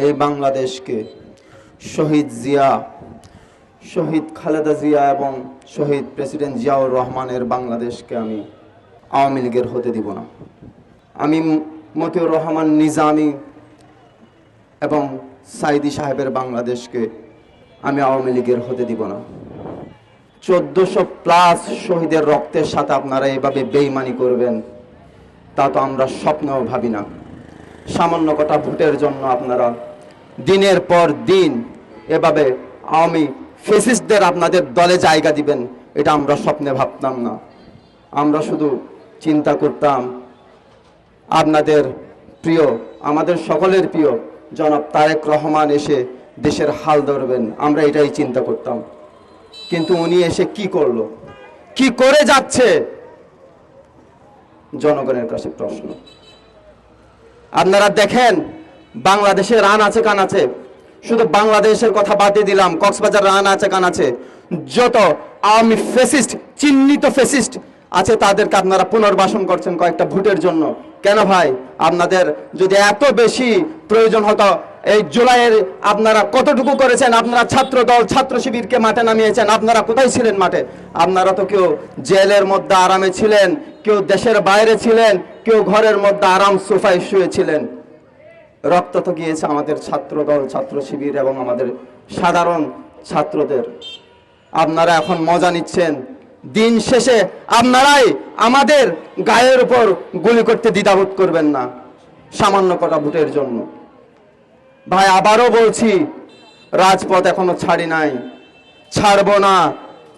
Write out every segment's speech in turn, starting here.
এই বাংলাদেশকে শহীদ জিয়া, শহীদ খালেদা জিয়া এবং শহীদ প্রেসিডেন্ট জিয়াউর রহমানের বাংলাদেশকে আমি আওয়ামী লীগের হতে দিব না। আমি মতিউর রহমান নিজামী এবং সাইদি সাহেবের বাংলাদেশকে আমি আওয়ামী লীগের হতে দিব না। 1400+ শহীদের রক্তের সাথে আপনারা এভাবে বেইমানি করবেন, তা তো আমরা স্বপ্নেও ভাবি না। সামান্য কটা ভোটের জন্য আপনারা দিনের পর দিন এভাবে আওয়ামী ফ্যাসিস্টদের আপনাদের দলে জায়গা দিবেন, এটা আমরা স্বপ্নে ভাবতাম না। আমরা শুধু চিন্তা করতাম আপনাদের প্রিয়, আমাদের সকলের প্রিয় জনাব তারেক রহমান এসে দেশের হাল ধরবেন, আমরা এটাই চিন্তা করতাম। কিন্তু উনি এসে কি করলো, কি করে যাচ্ছে, জনগণের কাছে প্রশ্ন। আপনারা দেখেন বাংলাদেশে রান আছে কান আছে, শুধু বাংলাদেশের কথা বাদ দিয়ে দিলাম, কক্সবাজার রান আছে কান আছে, যত আওয়ামী ফ্যাসিস্ট, চিহ্নিত ফ্যাসিস্ট আছে তাদেরকে আপনারা পুনর্বাসন করছেন কয়েকটা ভোটের জন্য। কেন ভাই? আপনাদের যদি এত বেশি প্রয়োজন হতো, এই জুলাইয়ের আপনারা কতটুকু করেছেন? আপনারা ছাত্র দল, ছাত্র শিবিরকে মাঠে নামিয়েছেন, আপনারা কোথায় ছিলেন মাঠে? আপনারা তো কেউ জেলের মধ্যে আরামে ছিলেন, কেউ দেশের বাইরে ছিলেন, কেউ ঘরের মধ্যে আরাম সোফায় শুয়েছিলেন। রক্ত তো গিয়েছে আমাদের ছাত্র দল, ছাত্র শিবির এবং আমাদের সাধারণ ছাত্রদের। আপনারা এখন মজা নিচ্ছেন, দিন শেষে আপনারাই আমাদের গায়ের উপর গুলি করতে দ্বিধাবোধ করবেন না সামান্য কটা ভোটের জন্য। ভাই আবারও বলছি, রাজপথ এখনো ছাড়ি নাই, ছাড়বো না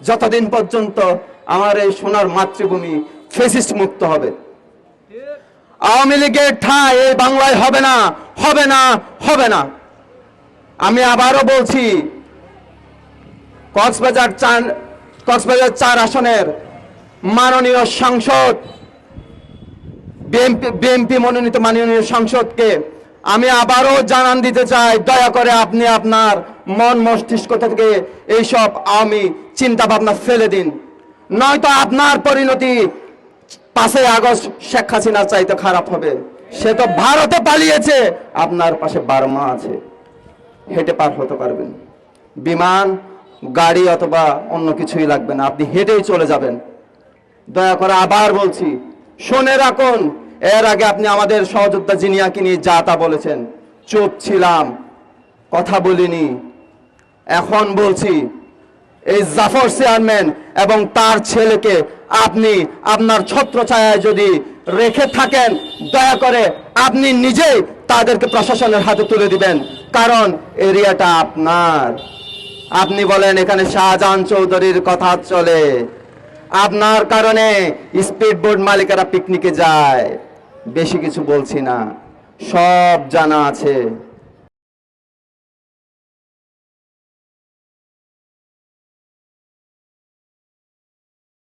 যতদিন পর্যন্ত আমার এই সোনার মাতৃভূমি ফ্যাসিস্ট মুক্ত হবে। আওয়ামী লীগের ঠাঁই এই বাংলায় হবে না, হবে না, হবে না। আমি আবারও বলছি, কক্সবাজার 4 আসনের মাননীয় সাংসদ, বিএনপি মনোনীত মাননীয় সাংসদকে আমি আবারও জানান দিতে চাই, দয়া করে আপনি আপনার মন মস্তিষ্ক থেকে এইসব আওয়ামী চিন্তা ভাবনা ফেলে দিন, নয়তো আপনার পরিণতি 5 আগস্ট শেখ হাসিনা চাইতে খারাপ হবে। সে তো ভারতে পালিয়েছে, আপনার পাশে বার্মা আছে, হেঁটে পার হতে পারবেন। বিমান, গাড়ি অথবা অন্য কিছুই লাগবে না, আপনি হেঁটেই চলে যাবেন। দয়া করে আবার বলছি, শুনে রাখুন, এর আগে আপনি আমাদের সহযোদ্ধা জিনিয়াকে নিয়ে যা তা বলেছেন, চুপ ছিলাম, কথা বলিনি। এখন বলছি, এই জাফর চেয়ারম্যান এবং তার ছেলেকে আপনি আপনার ছত্রছায়ায় যদি রেখে থাকেন, দয়া করে আপনি নিজেই তাদেরকে প্রশাসনের হাতে তুলে দিবেন, কারণ এরিয়াটা আপনার। আপনি বলেন এখানে শাহজাহান চৌধুরীর কথা চলে, আপনার কারণে স্পিড বোট মালিকেরা পিকনিকে যায়। বেশি কিছু বলছি না, সব জানা আছে।